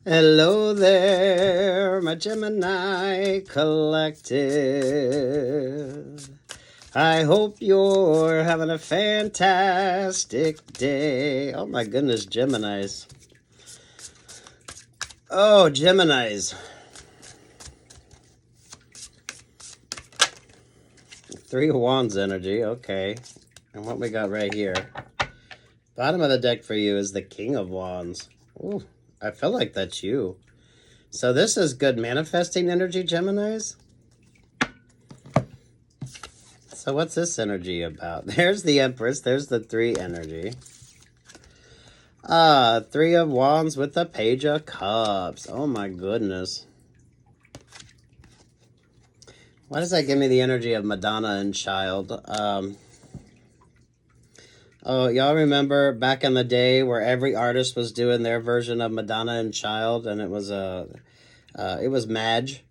Hello there, my Gemini collective. I hope you're having a fantastic day. Oh my goodness, Geminis. Oh, Geminis. Three of Wands energy, okay. And what we got right here. Bottom of the deck for you is the King of Wands. Ooh, I feel like that's you. So this is good manifesting energy, Geminis. So what's this energy about? There's the Empress. There's the 3 energy. 3 of Wands with the Page of Cups. Oh my goodness. Why does that give me the energy of Madonna and Child? Oh, y'all remember back in the day where every artist was doing their version of Madonna and Child, and it was Madge.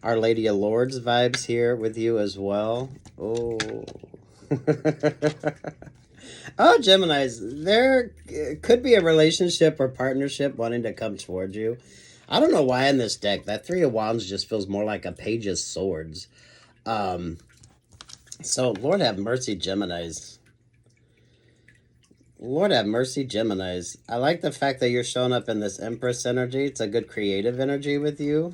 Our Lady of Lords vibes here with you as well. Oh. Oh, Geminis, there could be a relationship or partnership wanting to come towards you. I don't know why in this deck, that 3 of Wands just feels more like a Page of Swords. So, Lord have mercy, Geminis. Lord have mercy, Geminis. I like the fact that you're showing up in this Empress energy. It's a good creative energy with you.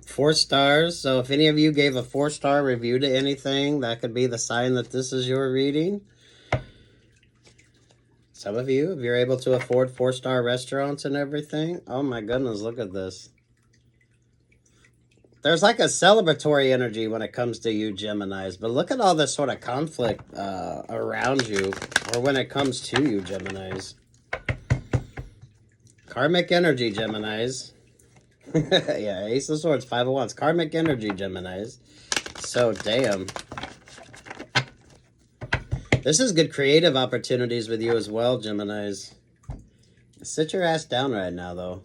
4 stars. So if any of you gave a 4-star review to anything, that could be the sign that this is your reading. Some of you, if you're able to afford 4-star restaurants and everything. Oh my goodness, look at this. There's like a celebratory energy when it comes to you, Geminis. But look at all this sort of conflict around you, or when it comes to you, Geminis. Karmic energy, Geminis. Yeah, Ace of Swords, 5 of Wands. Karmic energy, Geminis. So, damn. This is good creative opportunities with you as well, Geminis. Sit your ass down right now, though.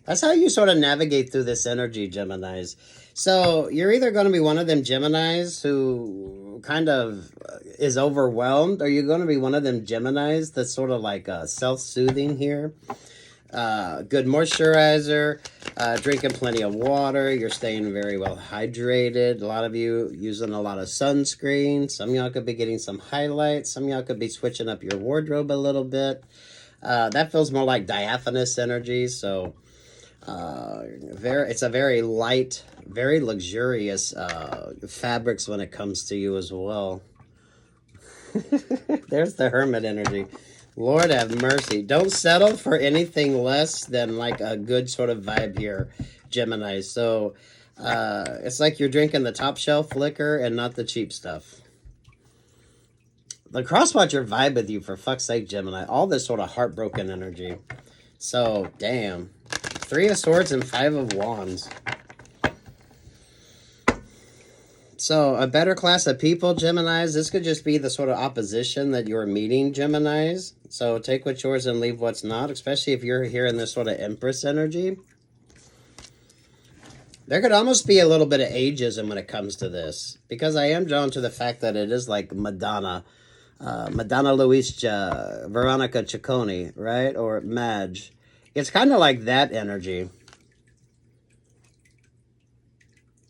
That's how you sort of navigate through this energy, Geminis. So you're either going to be one of them Geminis who kind of is overwhelmed, or you're going to be one of them Geminis that's sort of like self-soothing here. Good moisturizer, drinking plenty of water. You're staying very well hydrated. A lot of you using a lot of sunscreen. Some of y'all could be getting some highlights. Some of y'all could be switching up your wardrobe a little bit. That feels more like diaphanous energy, so... it's a very light, very luxurious fabrics when it comes to you as well. There's the Hermit energy. Lord have mercy. Don't settle for anything less than like a good sort of vibe here, Gemini. So it's like you're drinking the top shelf liquor and not the cheap stuff. The Crosswatcher vibe with you, for fuck's sake, Gemini. All this sort of heartbroken energy. So, damn. 3 of Swords and 5 of Wands. So, a better class of people, Geminis. This could just be the sort of opposition that you're meeting, Geminis. So, take what's yours and leave what's not, especially if you're here in this sort of Empress energy. There could almost be a little bit of ageism when it comes to this, because I am drawn to the fact that it is like Madonna. Madonna Luisa, Veronica Ciccone, right? Or Madge. It's kind of like that energy.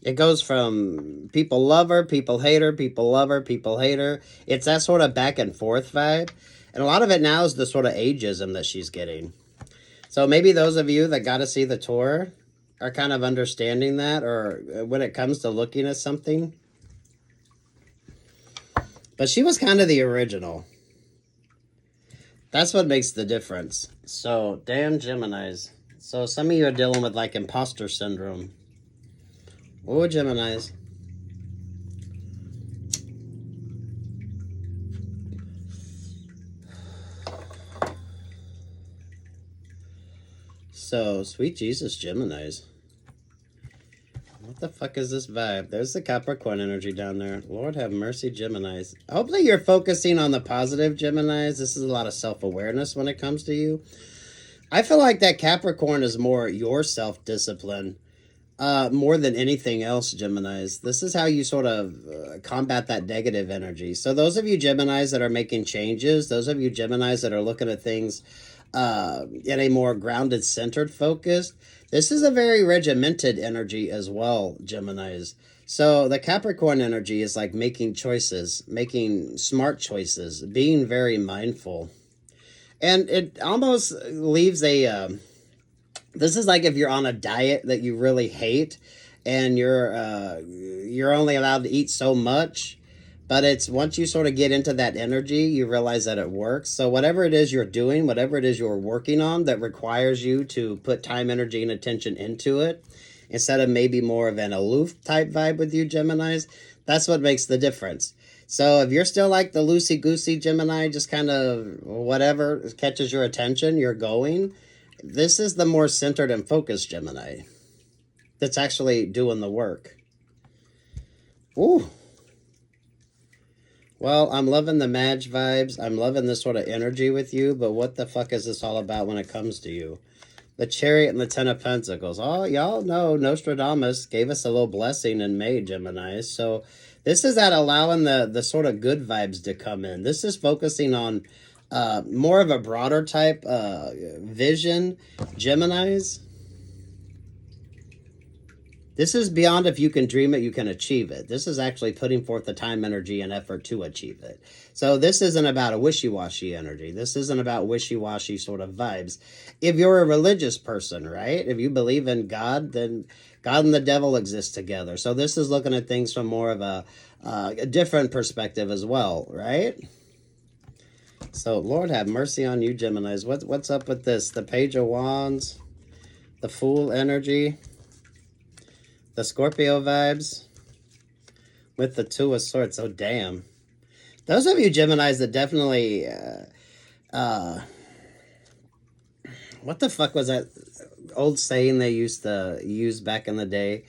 It goes from people love her, people hate her, people love her, people hate her. It's that sort of back and forth vibe. And a lot of it now is the sort of ageism that she's getting. So maybe those of you that got to see the tour are kind of understanding that, or when it comes to looking at something. But she was kind of the original. That's what makes the difference. So, damn Geminis. So, some of you are dealing with, like, imposter syndrome. Oh, Geminis. So, sweet Jesus, Geminis. What the fuck is this vibe? There's the Capricorn energy down there. Lord have mercy, Geminis. Hopefully you're focusing on the positive, Geminis. This is a lot of self-awareness when it comes to you. I feel like that Capricorn is more your self-discipline more than anything else, Geminis. This is how you sort of combat that negative energy. So those of you Geminis that are making changes, those of you Geminis that are looking at things in a more grounded, centered focus, this is a very regimented energy as well, Geminis. So the Capricorn energy is like making choices, making smart choices, being very mindful. And it almost leaves a... this is like if you're on a diet that you really hate and you're only allowed to eat so much, but it's once you sort of get into that energy, you realize that it works. So whatever it is you're doing, whatever it is you're working on that requires you to put time, energy, and attention into it, instead of maybe more of an aloof type vibe with you Geminis, that's what makes the difference. So if you're still like the loosey-goosey Gemini, just kind of whatever catches your attention, you're going. This is the more centered and focused Gemini that's actually doing the work. Ooh. Well, I'm loving the Madge vibes. I'm loving this sort of energy with you, but what the fuck is this all about when it comes to you? The Chariot and the Ten of Pentacles. Oh, y'all know Nostradamus gave us a little blessing in May, Gemini. So this is that allowing the sort of good vibes to come in. This is focusing on more of a broader type vision, Geminis. This is beyond if you can dream it, you can achieve it. This is actually putting forth the time, energy, and effort to achieve it. So this isn't about a wishy-washy energy. This isn't about wishy-washy sort of vibes. If you're a religious person, right? If you believe in God, then God and the devil exist together. So this is looking at things from more of a different perspective as well, right? So, Lord have mercy on you, Geminis. What's up with this? The Page of Wands, the Fool energy, the Scorpio vibes, with the Two of Swords. Oh, damn. Those of you Geminis that definitely... what the fuck was that old saying they used to use back in the day?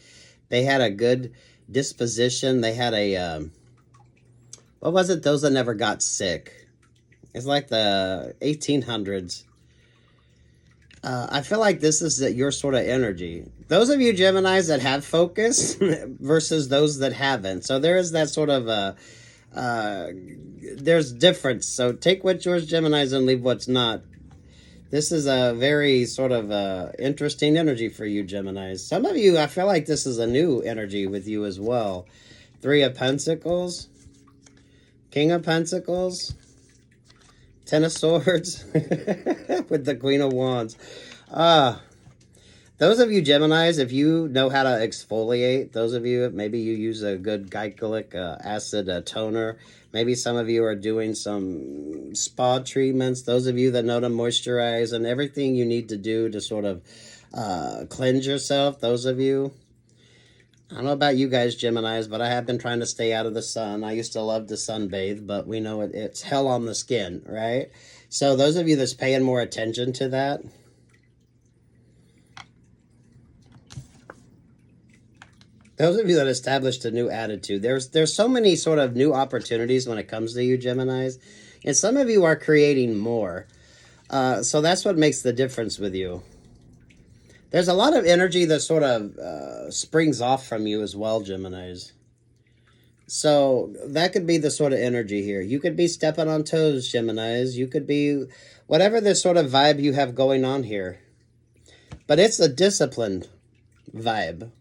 They had a good disposition. They had a... what was it? Those that never got sick. It's like the 1800s. I feel like this is your sort of energy. Those of you Geminis that have focus versus those that haven't. So there is that sort of there's difference. So take what's yours, Geminis, and leave what's not. This is a very sort of interesting energy for you, Geminis. Some of you, I feel like this is a new energy with you as well. Three of Pentacles, King of Pentacles, Ten of Swords with the Queen of Wands. Those of you Geminis, if you know how to exfoliate, those of you, maybe you use a good glycolic acid toner. Maybe some of you are doing some spa treatments. Those of you that know to moisturize and everything you need to do to sort of cleanse yourself. Those of you, I don't know about you guys, Geminis, but I have been trying to stay out of the sun. I used to love to sunbathe, but we know it's hell on the skin, right? So those of you that's paying more attention to that, those of you that established a new attitude, there's so many sort of new opportunities when it comes to you, Geminis, and some of you are creating more. So that's what makes the difference with you. There's a lot of energy that sort of springs off from you as well, Geminis. So that could be the sort of energy here. You could be stepping on toes, Geminis. You could be whatever this sort of vibe you have going on here. But it's a disciplined vibe.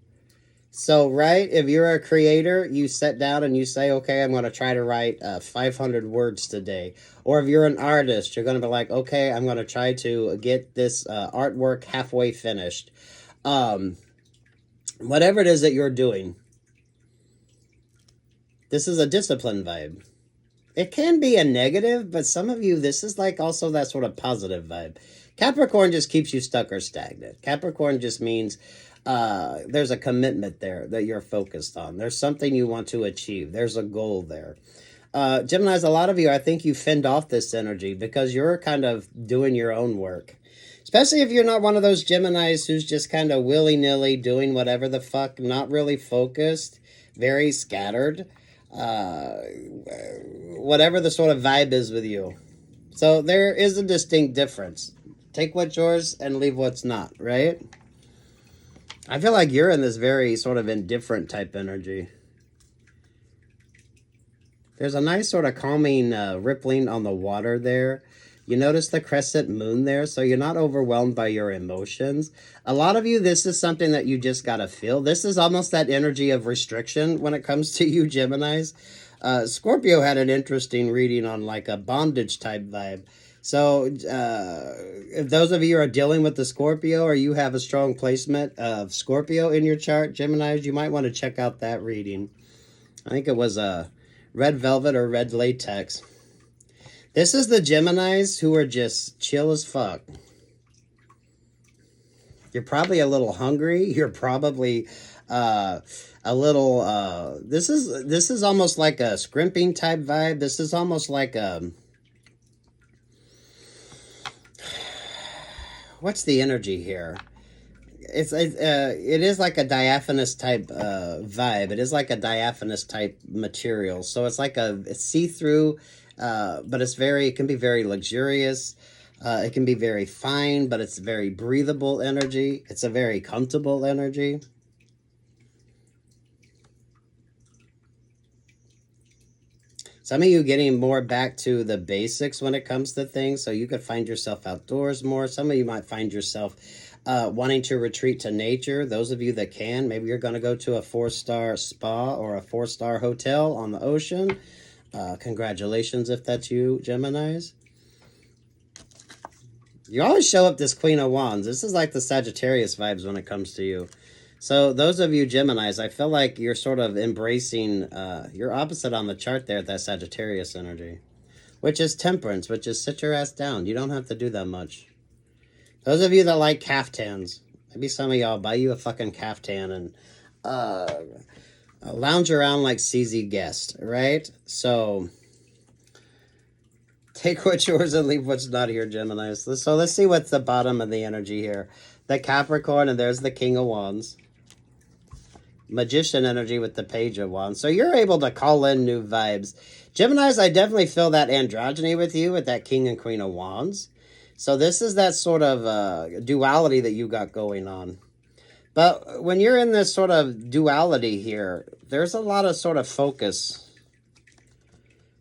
So, right, if you're a creator, you sit down and you say, okay, I'm going to try to write 500 words today. Or if you're an artist, you're going to be like, okay, I'm going to try to get this artwork halfway finished. Whatever it is that you're doing, this is a discipline vibe. It can be a negative, but some of you, this is like also that sort of positive vibe. Capricorn just keeps you stuck or stagnant. Capricorn just means... there's a commitment there that you're focused on. There's something you want to achieve. There's a goal there. Geminis, a lot of you, I think you fend off this energy because you're kind of doing your own work. Especially if you're not one of those Geminis who's just kind of willy-nilly doing whatever the fuck, not really focused, very scattered. Whatever the sort of vibe is with you. So there is a distinct difference. Take what's yours and leave what's not, right? I feel like you're in this very sort of indifferent type energy. There's a nice sort of calming rippling on the water there. You notice the crescent moon there, so you're not overwhelmed by your emotions. A lot of you, this is something that you just got to feel. This is almost that energy of restriction when it comes to you, Geminis. Scorpio had an interesting reading on like a bondage type vibe. So if those of you are dealing with the Scorpio or you have a strong placement of Scorpio in your chart, Geminis, you might want to check out that reading. I think it was red velvet or red latex. This is the Geminis who are just chill as fuck. You're probably a little hungry. You're probably a little this is almost like a scrimping type vibe. This is almost like a what's the energy here? It is like a diaphanous type vibe. It is like a diaphanous type material. So it's like it's see-through, but it can be very luxurious. It can be very fine, but it's very breathable energy. It's a very comfortable energy. Some of you getting more back to the basics when it comes to things, so you could find yourself outdoors more. Some of you might find yourself wanting to retreat to nature. Those of you that can, maybe you're going to go to a 4-star spa or a 4-star hotel on the ocean. Congratulations if that's you, Geminis. You always show up this Queen of Wands. This is like the Sagittarius vibes when it comes to you. So those of you Geminis, I feel like you're sort of embracing, you're opposite on the chart there, that Sagittarius energy, which is temperance, which is sit your ass down. You don't have to do that much. Those of you that like caftans, maybe some of y'all buy you a fucking caftan and lounge around like CZ Guest, right? So take what's yours and leave what's not here, Geminis. So let's see what's the bottom of the energy here. The Capricorn, and there's the King of Wands. Magician energy with the Page of Wands. So you're able to call in new vibes. Geminis, I definitely feel that androgyny with you with that King and Queen of Wands. So this is that sort of duality that you got going on. But when you're in this sort of duality here, there's a lot of sort of focus.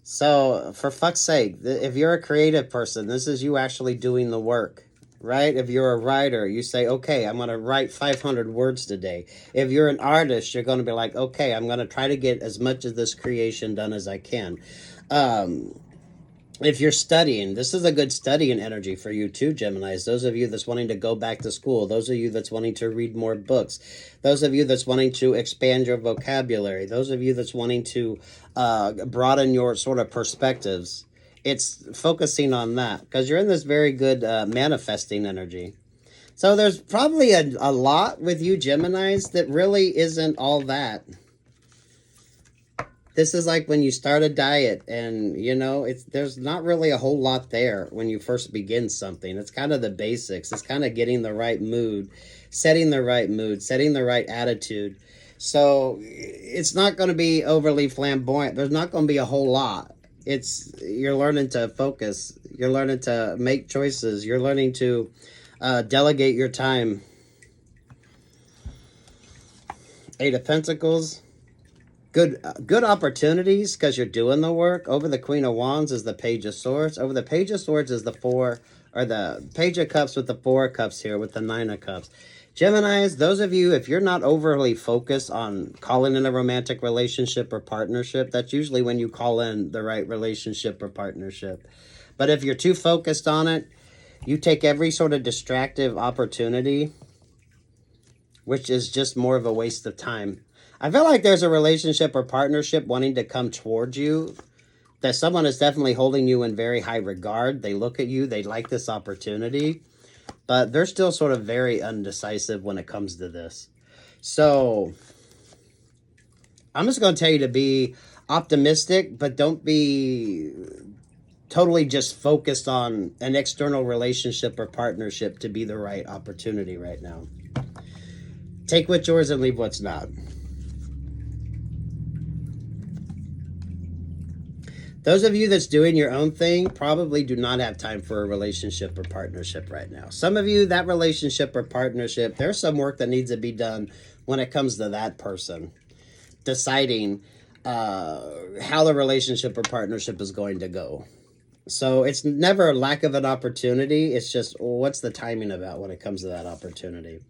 So for fuck's sake, if you're a creative person, this is you actually doing the work. Right? If you're a writer, you say, okay, I'm going to write 500 words today. If you're an artist, you're going to be like, okay, I'm going to try to get as much of this creation done as I can. If you're studying, this is a good studying energy for you too, Geminis. Those of you that's wanting to go back to school. Those of you that's wanting to read more books. Those of you that's wanting to expand your vocabulary. Those of you that's wanting to broaden your sort of perspectives. It's focusing on that because you're in this very good manifesting energy. So there's probably a lot with you Geminis that really isn't all that. This is like when you start a diet and, you know, there's not really a whole lot there when you first begin something. It's kind of the basics. It's kind of getting the right mood, setting the right attitude. So it's not going to be overly flamboyant. There's not going to be a whole lot. You're learning to focus. You're learning to make choices. You're learning to delegate your time. 8 of Pentacles. Good opportunities because you're doing the work. Over the Queen of Wands is the Page of Swords. Over the Page of Swords is the Page of Cups with the 4 of Cups here with the 9 of Cups. Geminis, those of you, if you're not overly focused on calling in a romantic relationship or partnership, that's usually when you call in the right relationship or partnership. But if you're too focused on it, you take every sort of distractive opportunity, which is just more of a waste of time. I feel like there's a relationship or partnership wanting to come towards you, that someone is definitely holding you in very high regard. They look at you, they like this opportunity. But they're still sort of very undecisive when it comes to this. So I'm just going to tell you to be optimistic, but don't be totally just focused on an external relationship or partnership to be the right opportunity right now. Take what's yours and leave what's not. Those of you that's doing your own thing probably do not have time for a relationship or partnership right now. Some of you, that relationship or partnership, there's some work that needs to be done when it comes to that person. Deciding how the relationship or partnership is going to go. So it's never a lack of an opportunity. It's just, what's the timing about when it comes to that opportunity?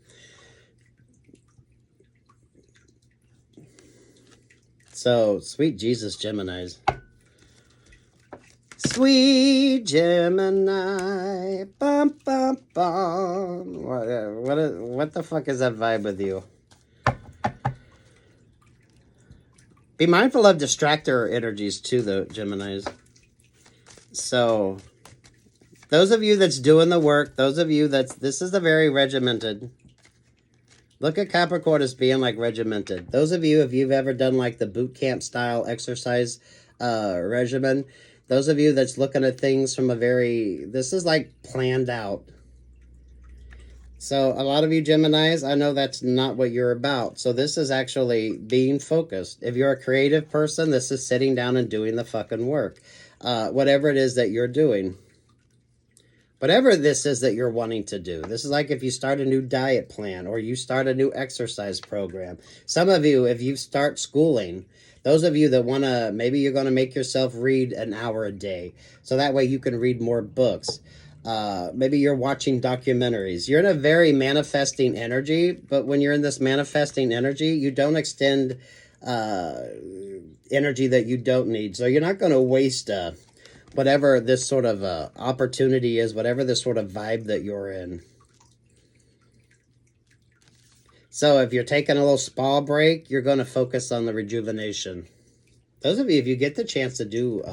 So, sweet Jesus, Geminis. Sweet Gemini. Bum, bum, bum. What the fuck is that vibe with you? Be mindful of distractor energies too, though, Geminis. So, those of you that's doing the work, those of you this is a very regimented. Look at Capricorn as being like regimented. Those of you, if you've ever done like the boot camp style exercise regimen, those of you that's looking at things from a this is like planned out. So a lot of you Geminis, I know that's not what you're about. So this is actually being focused. If you're a creative person, this is sitting down and doing the fucking work. Whatever it is that you're doing. Whatever this is that you're wanting to do. This is like if you start a new diet plan or you start a new exercise program. Some of you, if you start schooling, those of you that want to, maybe you're going to make yourself read an hour a day. So that way you can read more books. Maybe you're watching documentaries. You're in a very manifesting energy, but when you're in this manifesting energy, you don't extend energy that you don't need. So you're not going to waste whatever this sort of opportunity is, whatever this sort of vibe that you're in. So if you're taking a little spa break, you're going to focus on the rejuvenation. Those of you, if you get the chance to do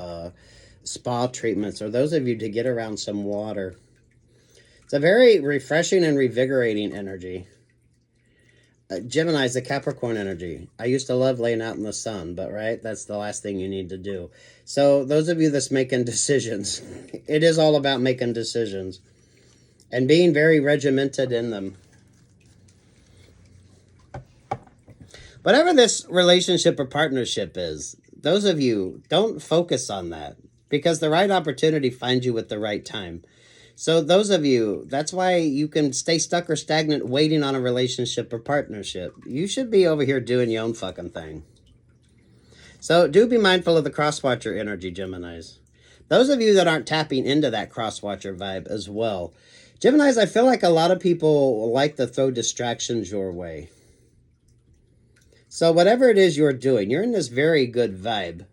spa treatments, or those of you to get around some water, it's a very refreshing and revigorating energy. Gemini is the Capricorn energy. I used to love laying out in the sun, but right, that's the last thing you need to do. So those of you that's making decisions, it is all about making decisions and being very regimented in them. Whatever this relationship or partnership is, those of you, don't focus on that because the right opportunity finds you at the right time. So those of you, that's why you can stay stuck or stagnant waiting on a relationship or partnership. You should be over here doing your own fucking thing. So do be mindful of the crosswatcher energy, Geminis. Those of you that aren't tapping into that crosswatcher vibe as well. Geminis, I feel like a lot of people like to throw distractions your way. So whatever it is you're doing, you're in this very good vibe.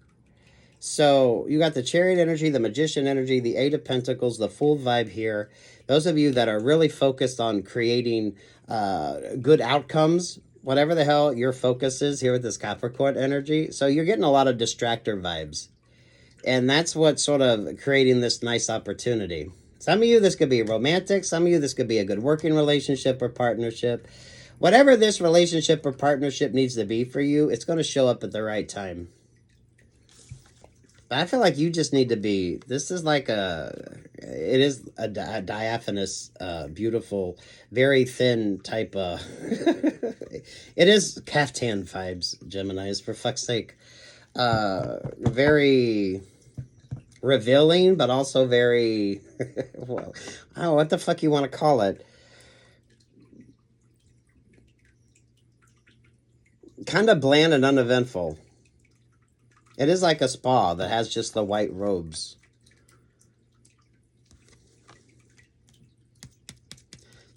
So you got the Chariot energy, the Magician energy, the Eight of Pentacles, the Fool vibe here. Those of you that are really focused on creating good outcomes, whatever the hell your focus is here with this Capricorn energy. So you're getting a lot of distractor vibes. And that's what's sort of creating this nice opportunity. Some of you, this could be romantic. Some of you, this could be a good working relationship or partnership. Whatever this relationship or partnership needs to be for you, it's going to show up at the right time. But I feel like you just need to be, this is like it is a diaphanous, beautiful, very thin type of, it is caftan vibes, Geminis, for fuck's sake. Very revealing, but also very, well, I don't know what the fuck you want to call it. Kind of bland and uneventful. It is like a spa that has just the white robes.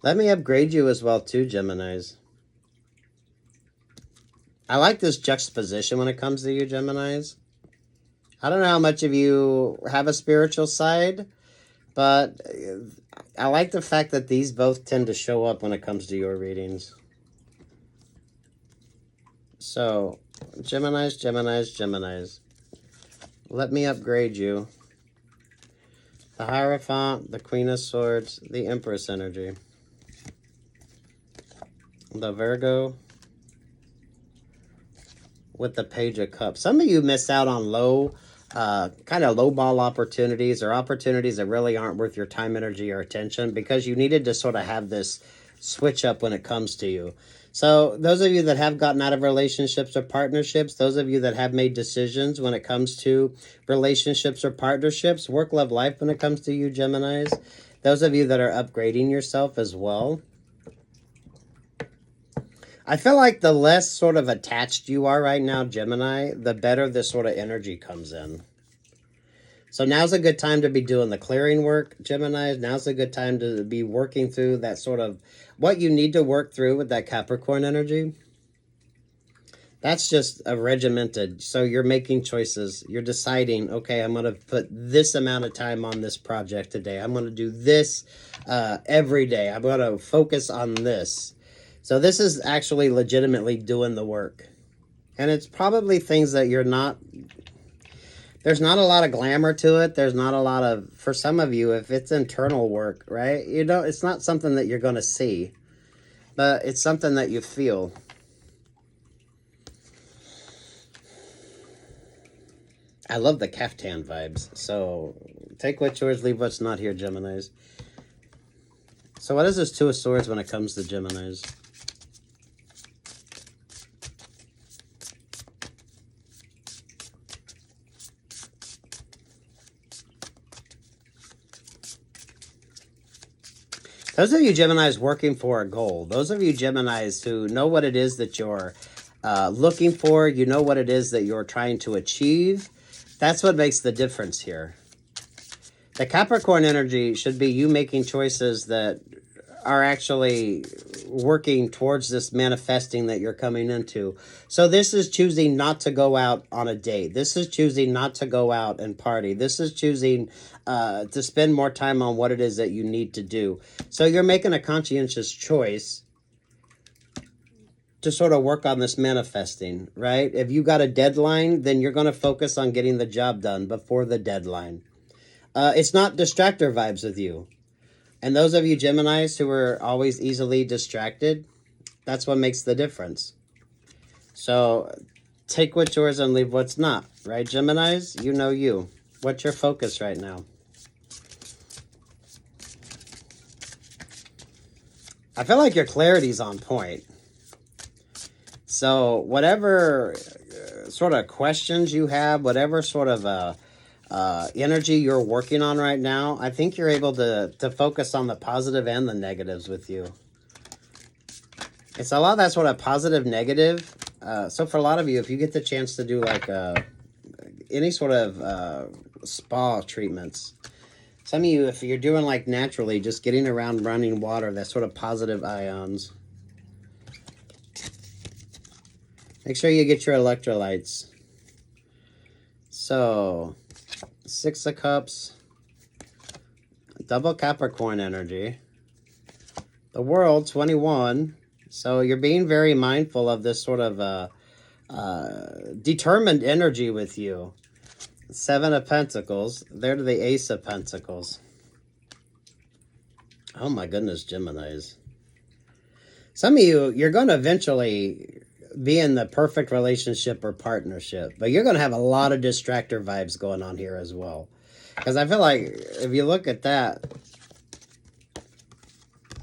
Let me upgrade you as well too, Geminis. I like this juxtaposition when it comes to you, Geminis. I don't know how much of you have a spiritual side, but I like the fact that these both tend to show up when it comes to your readings. So, Geminis, Geminis, Geminis. Let me upgrade you. The Hierophant, the Queen of Swords, the Empress energy. The Virgo with the Page of Cups. Some of you miss out on kind of lowball opportunities or opportunities that really aren't worth your time, energy, or attention because you needed to sort of have this switch up when it comes to you. So those of you that have gotten out of relationships or partnerships, those of you that have made decisions when it comes to relationships or partnerships, work, love, life when it comes to you, Geminis, those of you that are upgrading yourself as well, I feel like the less sort of attached you are right now, Gemini, the better this sort of energy comes in. So now's a good time to be doing the clearing work, Gemini. Now's a good time to be working through that sort of what you need to work through with that Capricorn energy. That's just a regimented. So you're making choices. You're deciding, okay, I'm going to put this amount of time on this project today. I'm going to do this every day. I'm going to focus on this. So this is actually legitimately doing the work. And it's probably things that you're not... There's not a lot of glamour to it. There's not a lot of, for some of you, if it's internal work, right? You know, it's not something that you're going to see, but it's something that you feel. I love the caftan vibes. So take what's yours, leave what's not here, Geminis. So what is this Two of Swords when it comes to Geminis? Those of you Geminis working for a goal, those of you Geminis who know what it is that you're looking for, you know what it is that you're trying to achieve, that's what makes the difference here. The Capricorn energy should be you making choices that are actually working towards this manifesting that you're coming into. So this is choosing not to go out on a date. This is choosing not to go out and party. This is choosing to spend more time on what it is that you need to do. So you're making a conscientious choice to sort of work on this manifesting, right? If you got a deadline, then you're going to focus on getting the job done before the deadline. It's not distractor vibes with you. And those of you Geminis who are always easily distracted, that's what makes the difference. So take what's yours and leave what's not, right, Geminis? You know you. What's your focus right now? I feel like your clarity's on point. So whatever sort of questions you have, whatever sort of energy you're working on right now, I think you're able to focus on the positive and the negatives with you. It's a lot of that sort of positive, negative. So for a lot of you, if you get the chance to do like any sort of spa treatments, some of you, if you're doing like naturally, just getting around running water, that sort of positive ions. Make sure you get your electrolytes. So... Six of Cups, double Capricorn energy, the World, 21. So you're being very mindful of this sort of determined energy with you. Seven of Pentacles, there to the Ace of Pentacles. Oh my goodness, Geminis. Some of you, you're going to eventually be in the perfect relationship or partnership, but you're going to have a lot of distractor vibes going on here as well. Because I feel like if you look at that,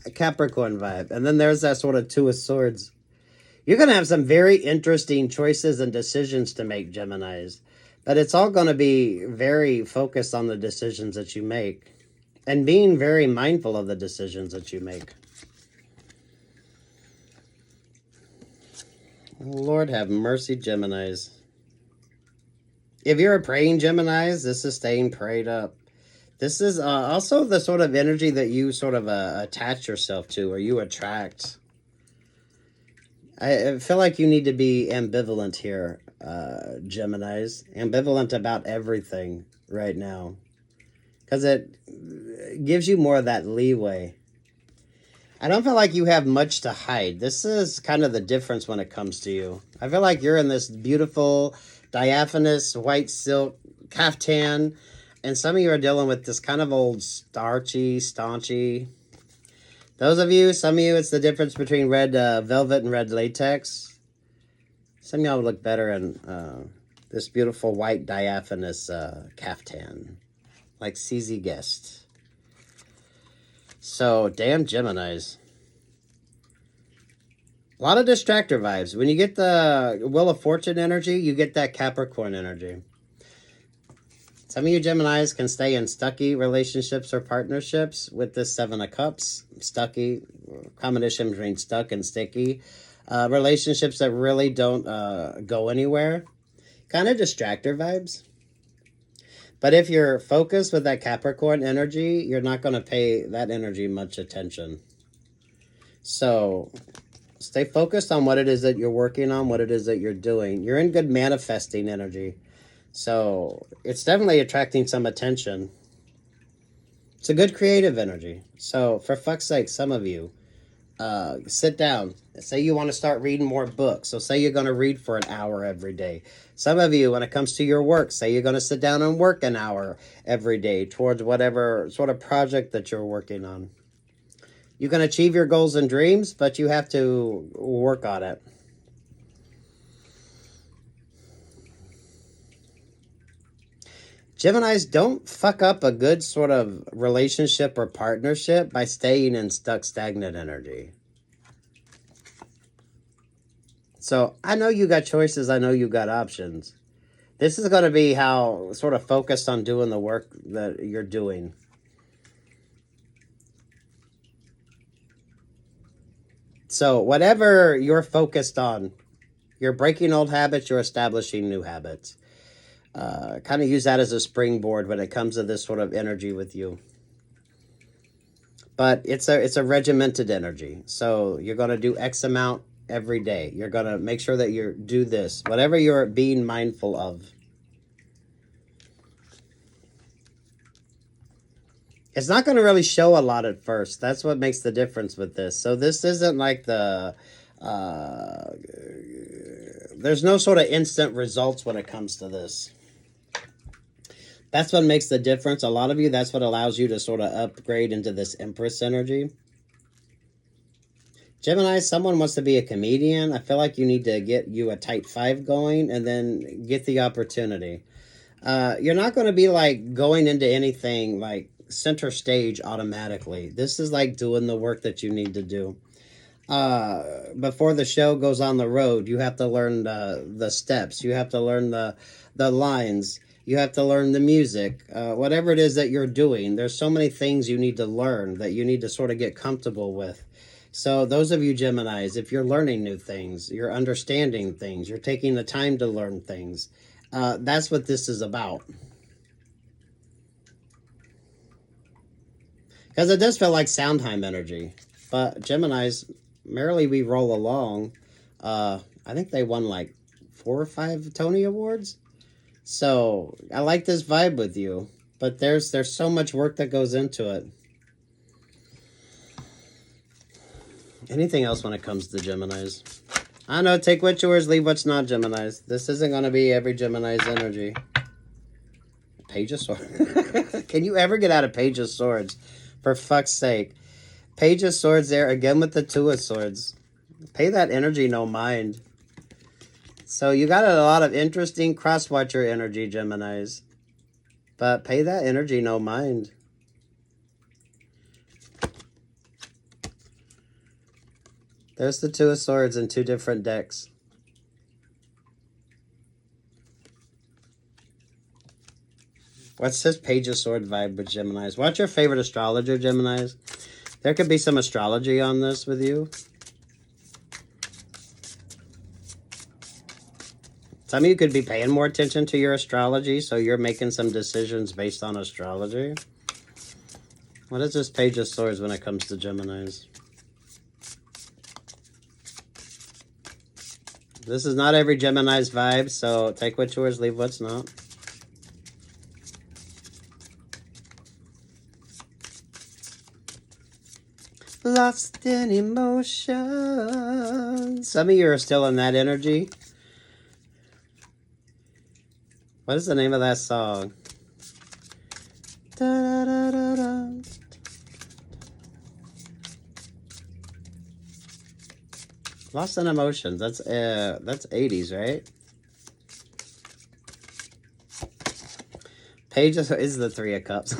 a Capricorn vibe, and then there's that sort of Two of Swords, you're going to have some very interesting choices and decisions to make, Geminis. But it's all going to be very focused on the decisions that you make and being very mindful of the decisions that you make. Lord have mercy, Geminis. If you're a praying Geminis, this is staying prayed up. This is also the sort of energy that you sort of attach yourself to or you attract. I feel like you need to be ambivalent here, Geminis. Ambivalent about everything right now. Because it gives you more of that leeway. I don't feel like you have much to hide. This is kind of the difference when it comes to you. I feel like you're in this beautiful, diaphanous, white silk caftan. And some of you are dealing with this kind of old starchy, staunchy. Those of you, some of you, it's the difference between red velvet and red latex. Some of y'all would look better in this beautiful white diaphanous caftan. Like CZ Guest. So, damn Geminis. A lot of distractor vibes. When you get the Wheel of Fortune energy, you get that Capricorn energy. Some of you Geminis can stay in stucky relationships or partnerships with this Seven of Cups. Stucky, combination between stuck and sticky. Relationships that really don't go anywhere. Kind of distractor vibes. But if you're focused with that Capricorn energy, you're not going to pay that energy much attention. So stay focused on what it is that you're working on, what it is that you're doing. You're in good manifesting energy. So it's definitely attracting some attention. It's a good creative energy. So for fuck's sake, some of you, sit down. Say you want to start reading more books. So say you're going to read for an hour every day. Some of you, when it comes to your work, say you're going to sit down and work an hour every day towards whatever sort of project that you're working on. You can achieve your goals and dreams, but you have to work on it. Geminis, don't fuck up a good sort of relationship or partnership by staying in stuck, stagnant energy. So I know you got choices. I know you got options. This is going to be how sort of focused on doing the work that you're doing. So whatever you're focused on, you're breaking old habits, you're establishing new habits. Kind of use that as a springboard when it comes to this sort of energy with you. But it's a regimented energy. So you're going to do X amount every day. You're going to make sure that you do this. Whatever you're being mindful of. It's not going to really show a lot at first. That's what makes the difference with this. So this isn't like the... there's no sort of instant results when it comes to this. That's what makes the difference. A lot of you, that's what allows you to sort of upgrade into this Empress energy. Gemini, someone wants to be a comedian. I feel like you need to get you a type 5 going and then get the opportunity. You're not going to be like going into anything like center stage automatically. This is like doing the work that you need to do. Before the show goes on the road, you have to learn the steps. You have to learn the lines. You have to learn the music. Whatever it is that you're doing, there's so many things you need to learn that you need to sort of get comfortable with. So those of you Geminis, if you're learning new things, you're understanding things, you're taking the time to learn things, that's what this is about. Because it does feel like Soundheim energy. But Geminis, merrily we roll along. I think they won like 4 or 5 Tony Awards. So I like this vibe with you. But there's so much work that goes into it. Anything else when it comes to Geminis? I know, take what's yours, leave what's not, Geminis. This isn't going to be every Gemini's energy. Page of Swords. Can you ever get out of Page of Swords? For fuck's sake. Page of Swords there, again with the Two of Swords. Pay that energy no mind. So you got a lot of interesting cross-watcher energy, Geminis. But pay that energy no mind. There's the Two of Swords in 2 different decks. What's this Page of Sword vibe with Geminis? What's your favorite astrologer, Geminis? There could be some astrology on this with you. Some of you could be paying more attention to your astrology, so you're making some decisions based on astrology. What is this Page of Swords when it comes to Geminis? This is not every Gemini's vibe, so take what's yours, leave what's not. Lost in emotion. Some of you are still in that energy. What is the name of that song? Da, da, da, da, da. Lost in Emotions. That's 80s, right? Page is the 3 of Cups.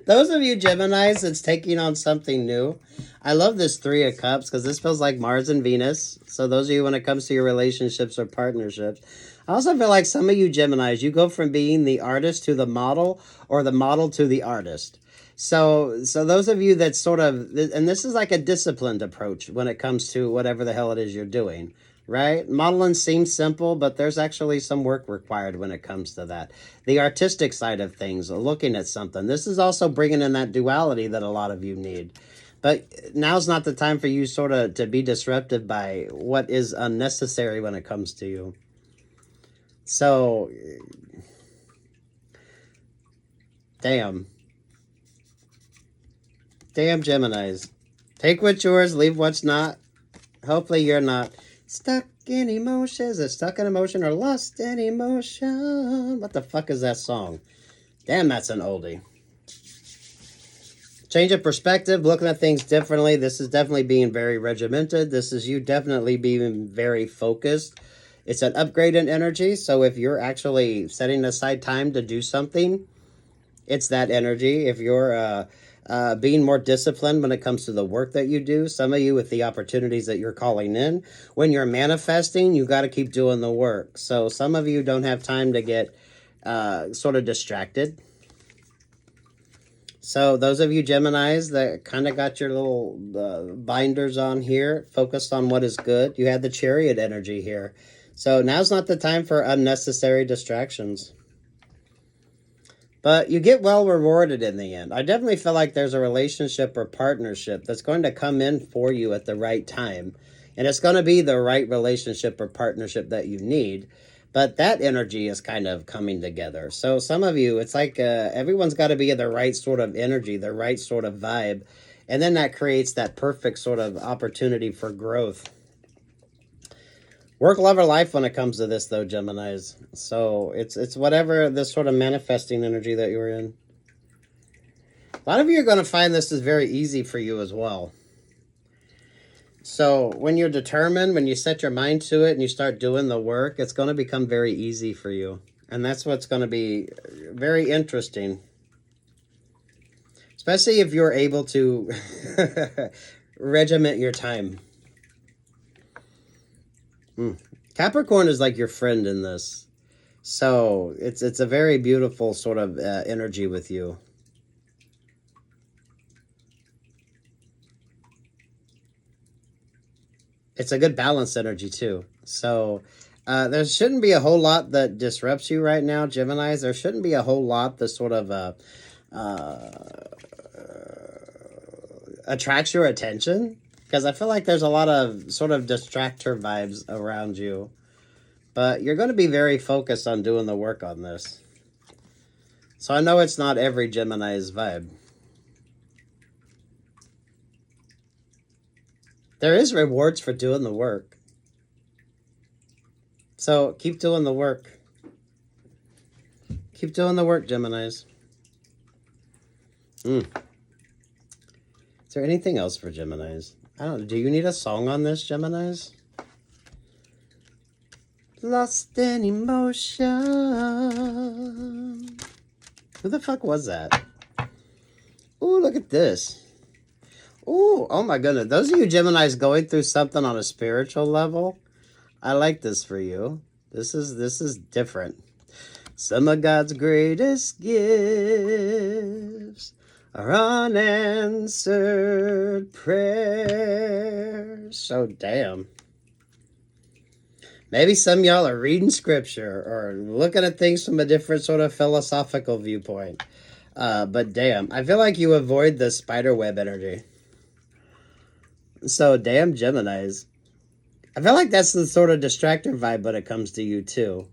The Those of you Geminis that's taking on something new, I love this Three of Cups because this feels like Mars and Venus. So those of you, when it comes to your relationships or partnerships, I also feel like some of you Geminis, you go from being the artist to the model, or the model to the artist. So those of you that sort of, and this is like a disciplined approach when it comes to whatever the hell it is you're doing, right? Modeling seems simple, but there's actually some work required when it comes to that. The artistic side of things, looking at something. This is also bringing in that duality that a lot of you need. But now's not the time for you sort of to be disrupted by what is unnecessary when it comes to you. So, damn. Damn Geminis. Take what's yours, leave what's not. Hopefully you're not stuck in emotions, or stuck in emotion, or lost in emotion. What the fuck is that song? Damn, that's an oldie. Change of perspective, looking at things differently. This is definitely being very regimented. This is you definitely being very focused. It's an upgrade in energy. So if you're actually setting aside time to do something, it's that energy. If you're being more disciplined when it comes to the work that you do, some of you with the opportunities that you're calling in, when you're manifesting, you got to keep doing the work. So some of you don't have time to get sort of distracted. So those of you Geminis that kind of got your little binders on here, focused on what is good, you had the Chariot energy here. So now's not the time for unnecessary distractions. But you get well rewarded in the end. I definitely feel like there's a relationship or partnership that's going to come in for you at the right time. And it's going to be the right relationship or partnership that you need. But that energy is kind of coming together. So some of you, it's like everyone's got to be in the right sort of energy, the right sort of vibe. And then that creates that perfect sort of opportunity for growth. Work, love, or life when it comes to this, though, Geminis. So it's whatever this sort of manifesting energy that you're in. A lot of you are going to find this is very easy for you as well. So when you're determined, when you set your mind to it and you start doing the work, it's going to become very easy for you. And that's what's going to be very interesting. Especially if you're able to regiment your time. Capricorn is like your friend in this. So it's a very beautiful sort of energy with you. It's a good balanced energy too. So there shouldn't be a whole lot that disrupts you right now, Geminis. There shouldn't be a whole lot that sort of attracts your attention. Because I feel like there's a lot of sort of distractor vibes around you. But you're going to be very focused on doing the work on this. So I know it's not every Gemini's vibe. There is rewards for doing the work. So keep doing the work. Keep doing the work, Geminis. Is there anything else for Geminis? I don't know. Do you need a song on this, Geminis? Lost in emotion. Who the fuck was that? Ooh, look at this. Ooh, oh my goodness. Those of you Geminis going through something on a spiritual level, I like this for you. This is different. Some of God's greatest gifts are unanswered prayers. So damn. Maybe some of y'all are reading scripture or looking at things from a different sort of philosophical viewpoint. But damn, I feel like you avoid the spider web energy. So damn Geminis. I feel like that's the sort of distractor vibe when it comes to you too.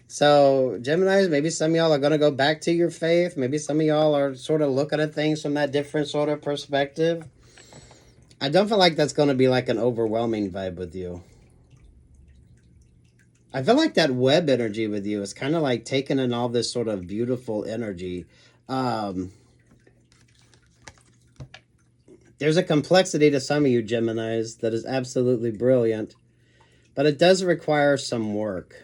So Geminis, maybe some of y'all are going to go back to your faith. Maybe some of y'all are sort of looking at things from that different sort of perspective. I don't feel like that's going to be like an overwhelming vibe with you. I feel like that web energy with you is kind of like taking in all this sort of beautiful energy. There's a complexity to some of you Geminis that is absolutely brilliant, but it does require some work.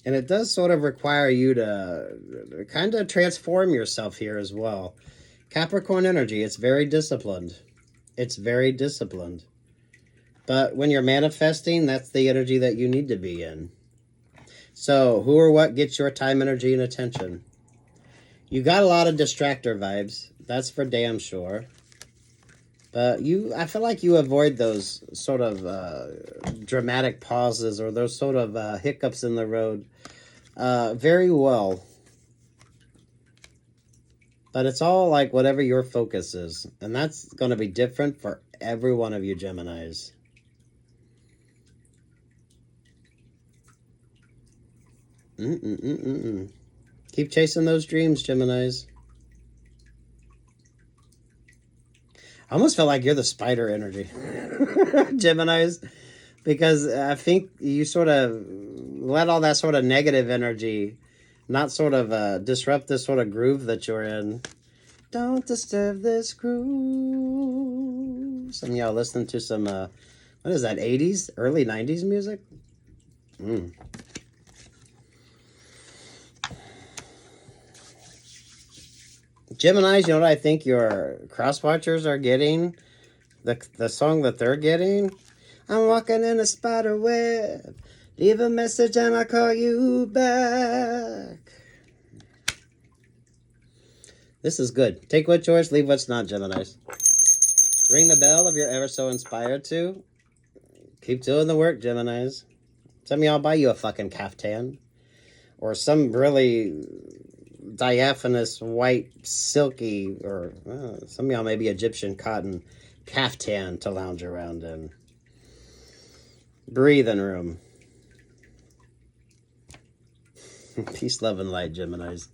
And it does sort of require you to kind of transform yourself here as well. Capricorn energy, it's very disciplined. It's very disciplined. But when you're manifesting, that's the energy that you need to be in. So who or what gets your time, energy, and attention? You got a lot of distractor vibes. That's for damn sure. But I feel like you avoid those sort of dramatic pauses or those sort of hiccups in the road very well. But it's all like whatever your focus is. And that's going to be different for every one of you Geminis. Keep chasing those dreams, Geminis. I almost feel like you're the spider energy, Geminis, because I think you sort of let all that sort of negative energy not sort of disrupt this sort of groove that you're in. Don't disturb this groove. Some of y'all listening to some, what is that, 80s, early 90s music? Geminis, you know what I think your cross-watchers are getting? The song that they're getting? I'm walking in a spider web. Leave a message and I'll call you back. This is good. Take what's yours, leave what's not, Geminis. Ring the bell if you're ever so inspired to. Keep doing the work, Geminis. Some of y'all buy you a fucking caftan. Or some really diaphanous, white, silky, or some of y'all maybe Egyptian cotton caftan to lounge around in. Breathing room. Peace, love, and light, Geminis.